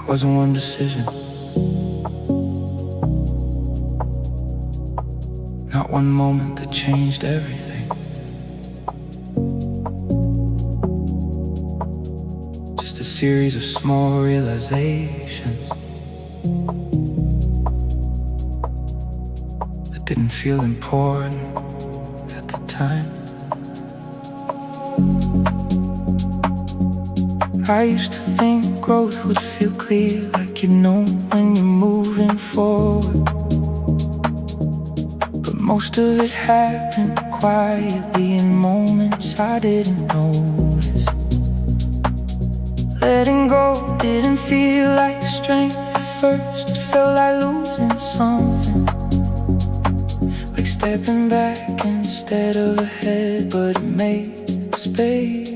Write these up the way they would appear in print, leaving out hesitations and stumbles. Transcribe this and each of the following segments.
Wasn't one decision, not one moment that changed everything. Just a series of small realizations that didn't feel important at the time. I used to think growth would feel clear, like you know when you're moving forward. But most of it happened quietly in moments I didn't notice. Letting go didn't feel like strength at first. It felt like losing something, like stepping back instead of ahead, but it made space.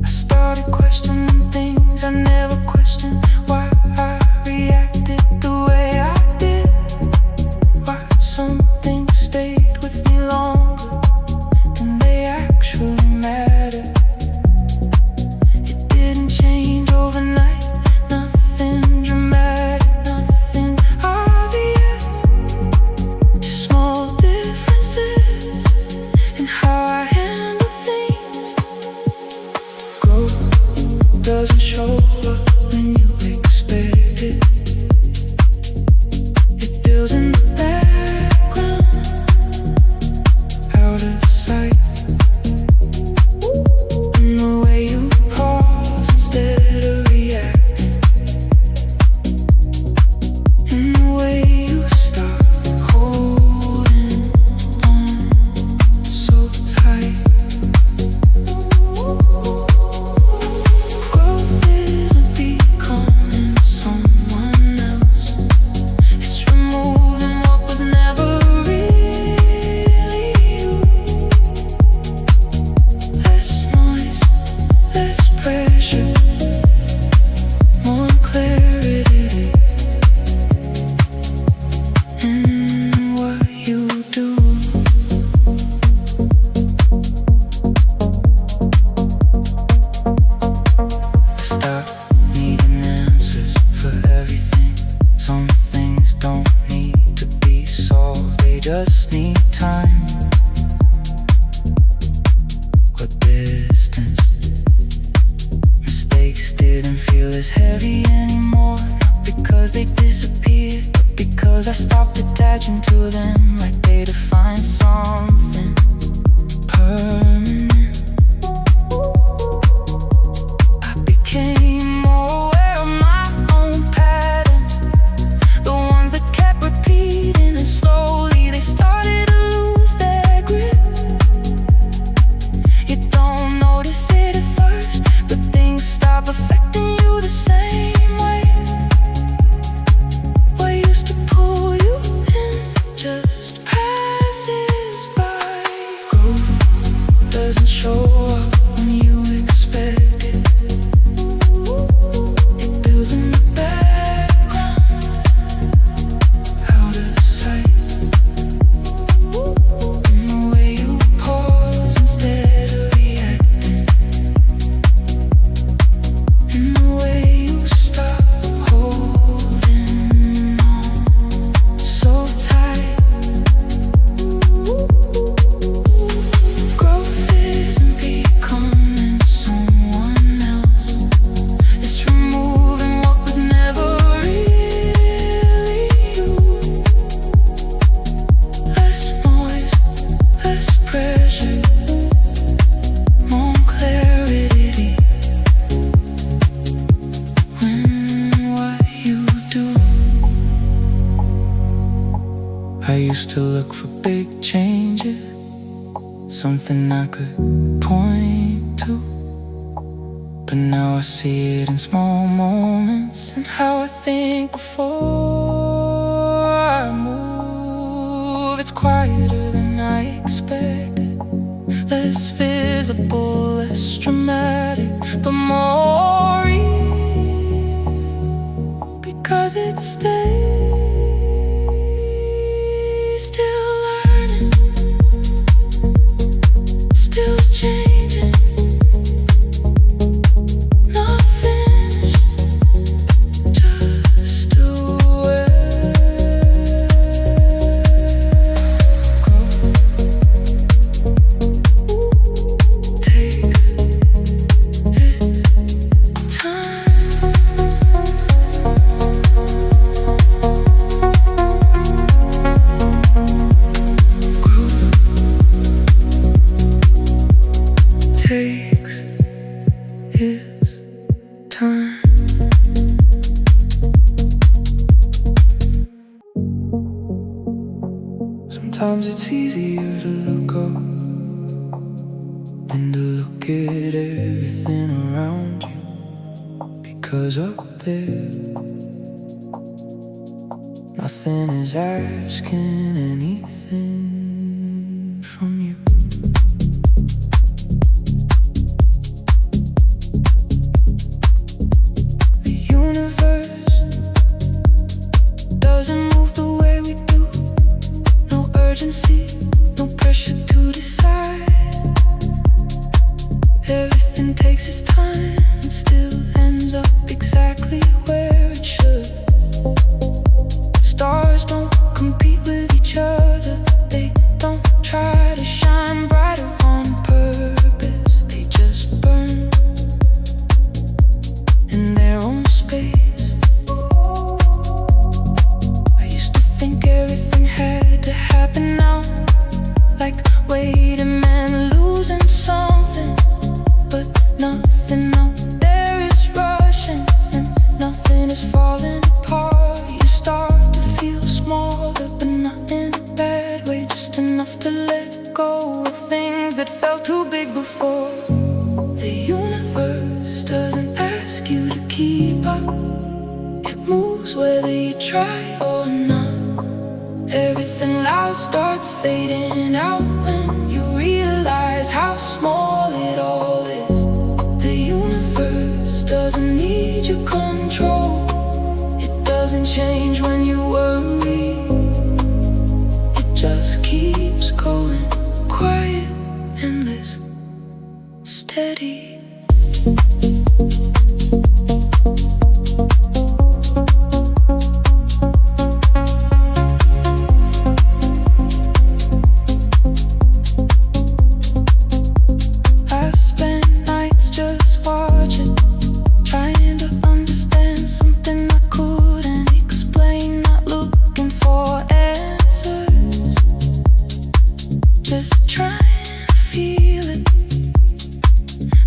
Started questioning things I never questioned. Why I reacted the way I did. Why some things stayed with me longer than they actually mattered. It didn't change overnight, nothing dramatic, nothing obvious. Just small differences in how I handle things. Growth doesn't show up when you expect it. It builds in the background, out of sight. And the way you pause instead of reacting, and the way you stop holding on so tight. Growth isn't becoming someone else. It's removing what was never really you. Less noise, less pressure, more clarity in what you do. Stop needing answers for everything. Some things don't need to be solved, they just need time or distance. Mistakes didn't feel as heavy anymore, not because they disappeared, but because I stopped attaching to them like they define something permanent. I became more aware of my own patterns, the ones that kept repeating, and slowly they started to lose their grip. You don't notice it at first, but things stop affecting you the same way. What used to pull you in just passes by. Growth doesn't show up when you expect it. It builds in the background, out of sight. And the way you pause instead of reacting, and the way you stop holding on so tight. Growth isn't becoming someone else. It's removing what was never really you. Less noise, less pressure, more clarity when what you do. I used to look for big changes, something I could point to. But now I see it in small moments, and how I think before I move. It's quieter than I expected, less visible, less dramatic, but more real, because it stays. Still learning, still changing, not finished. at everything around you, because up there nothing is asking anything from you. The universe doesn't move the way we do. No urgency, no pressure to decide. Everything takes its time and still ends up exactly where it should. Stars don't compete with each other. They don't try to shine brighter on purpose. They just burn in their own space. I used to think everything had to happen now, like wait a minute, losing something. But nothing out there is rushing, and nothing is falling apart. You start to feel smaller, but not in a bad way, just enough to let go of things that felt too big before. The universe doesn't ask you to keep up. It moves whether you try or not. Everything loud starts fading out when you realize how small it all is. The universe doesn't need your control. It doesn't change when you worry. It just keeps going, quiet, endless, steady. Just trying to feel it.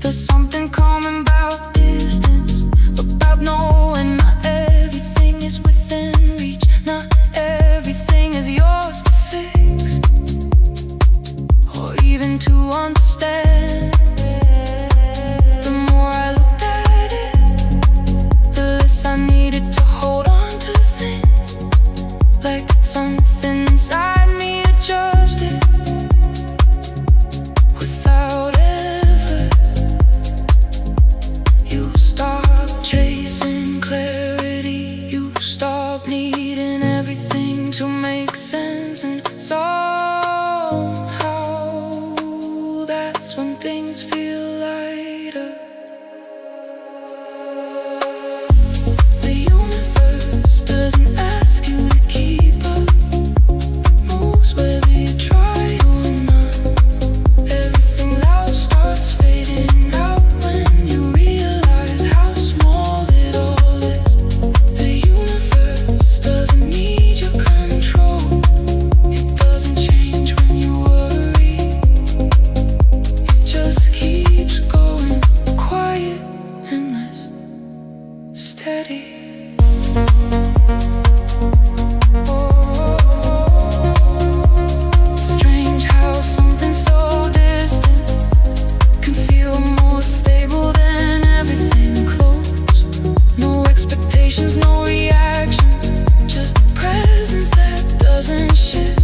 There's something calming about distance, about knowing not everything is within reach. Not everything is yours to fix, or even to understand. The more I looked at it, the less I needed to hold on to things. Like something inside me adjusted. Chasing clarity, you stop needing everything to make sense, and somehow that's when things feel lighter. The universe doesn't ask you to keep up. Moves whether you try or not. Everything loud starts fading out when you realize how small it all is. The universe doesn't need your control. It doesn't change when you worry. It just keeps going, quiet, endless, steady. Strange how something so distant can feel more stable than everything close. No expectations, no reactions, just presence that doesn't shift.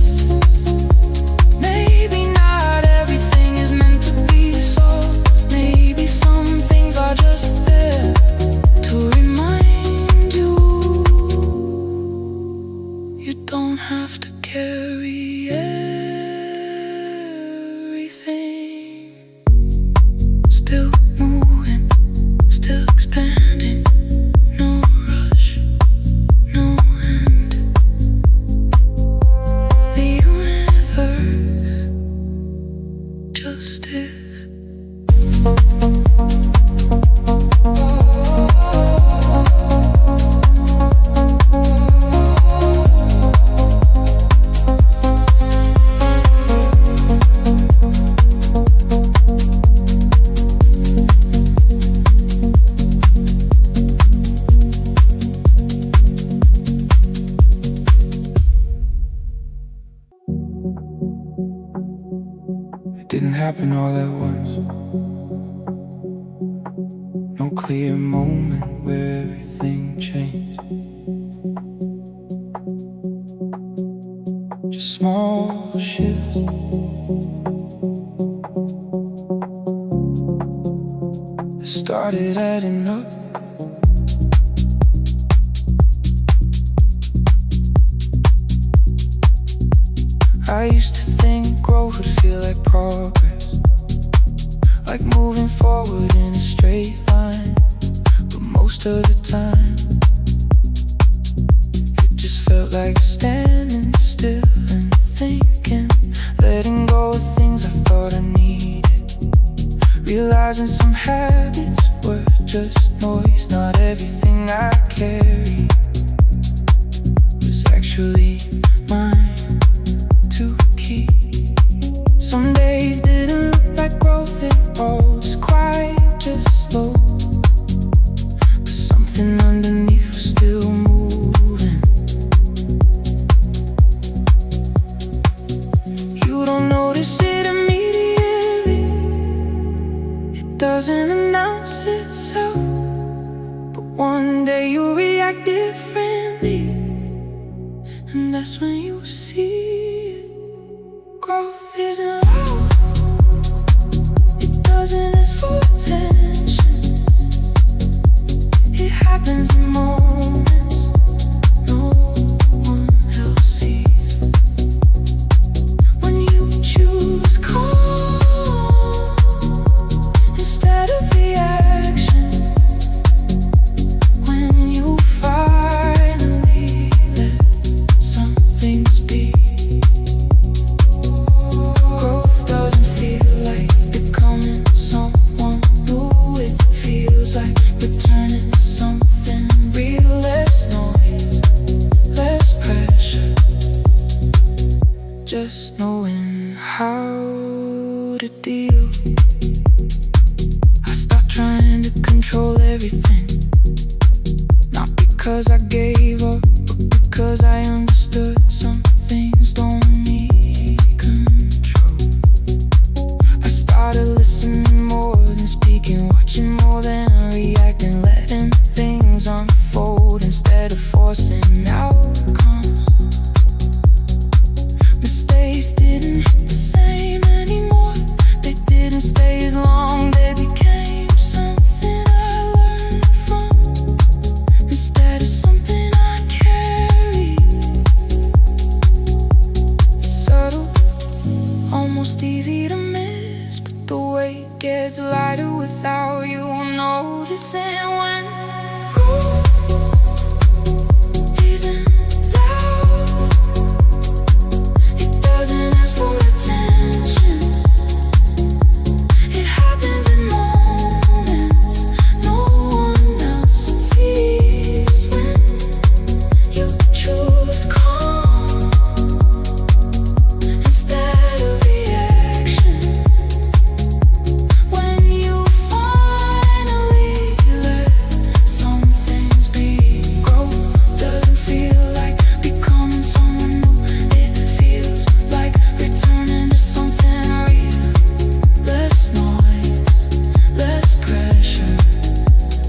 Maybe not everything is meant to be solved. Maybe some things are just there to remind you you don't have to carry everything. Still moving, still expanding. No rush, no end. The universe just is. It didn't happen all at once. No clear moment where everything changed. Just small shifts. That started adding up. I used to think growth would feel like progress, like moving forward in a straight line. But most of the time it just felt like standing still and thinking, letting go of things I thought I needed, realizing some habits were just noise. Not everything I carried was actually mine to keep. Some days didn't look like growth at all, just quiet, just slow. But something underneath was still moving. You don't notice it immediately, it doesn't announce itself. But one day you'll react differently, and that's when you see it. Growth isn't loud, it doesn't ask for attention. It happens in moments no one else sees. When you choose calm instead of reaction, when you finally let some things be. Growth doesn't feel like becoming someone new. It feels like returning to something real. Less noise, less pressure, just knowing how to deal. I stopped trying to control everything, not because I gave up, but because I understood some things don't need control. I started listening more than speaking, watching more than reacting, letting things unfold instead of forcing outcomes. Mistakes didn't hit the same anymore, they didn't stay as long, they became something I learned from instead of something I carried. It's subtle, almost easy to miss, but the weight gets lighter without you noticing. When growth isn't loud, it doesn't ask for attention. It happens in moments no one else sees. When you choose calm instead of reaction, when you finally let some things be. Growth doesn't feel like becoming someone new, it feels like returning to something real. Less noise, less pressure,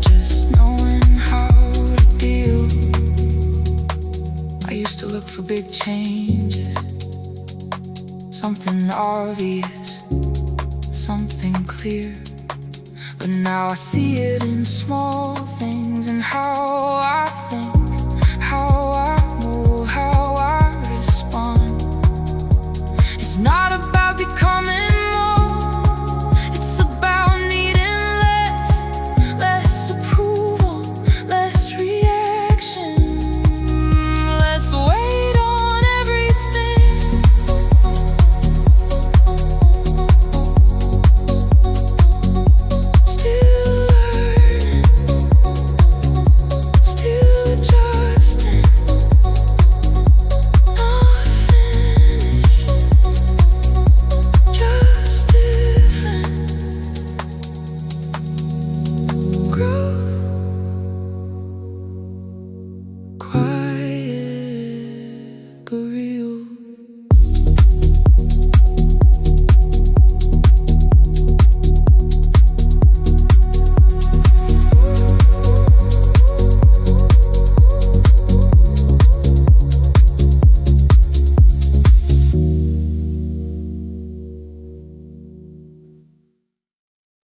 just knowing how to deal. I used to look for big changes, something obvious, something clear. But now I see it in small things and how I think.